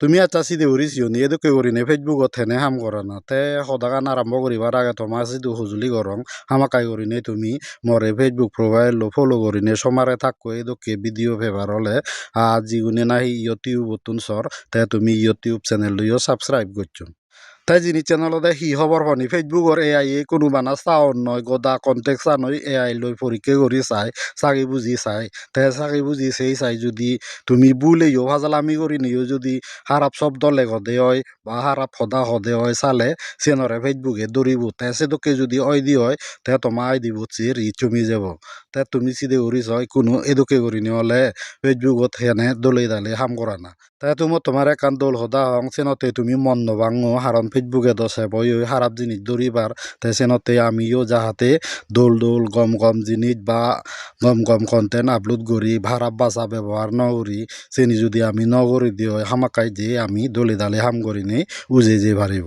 তুমি আচ্ছা চিদি কৰিছিও নি এদুকে কৰি নে ফেচবুকত হেনে হাম কৰা না তে সদাগান আৰম্ভ কৰিবাৰ আগে তোমার চিদু সজুলি গরং হামাকাই কৰি নে তুমি মরে ফেসবুক প্রোফাইল ফলো কৰি নে সমারে থাকো এদুকে ভিডিও ফেভার হলে যিগুনে নাহি ইউটিউব বতুন সর তে তুমি ইউটিউব চ্যানেল লইও সাবস্ক্রাইব করছো তাই যিনি চ্যানেলতে হি খবর পানি ফেসবুকর এআই কোনো বানা চাওন নয় গদা কন্টেক্ট নয় এআই লই পরীক্ষা করি চাই চাকি বুঝি চাই তে চাকি বুঝি সেই চাই যদি তুমি বুলেও ফাজালামি করি নিও যদি খারাপ শব্দ লেগদে হয় বা খারাপ সদা হদে হয় চালে চেনরে ফেসবুকে দৌড়িব তে সেদকে যদি অয় দি হয় তে তোমার আই দিব রি চমি যাব তে তুমি চিদে করি হয় কোনো এদুকে করি নি হলে ফেসবুকত হেনে দলে দালে হাম করা না তাই তুমি তোমার একান দোল হদা হং চেনতে তুমি মন নবাঙো হারণ ফেসবুকে দশে বই ওই খারাপ জিনিস দৌড়িবার তাই চেনতে আমিও যাহাতে দোল দোল গম গম জিনিস বা গম গম কন্টেন্ট আপলোড করি খারাপ ভাষা ব্যবহার নকরি চেনি যদি আমি নকরি দিও হামাকাই দিয়ে আমি দলে দালে হাম করি নেই উজে যে পারিব।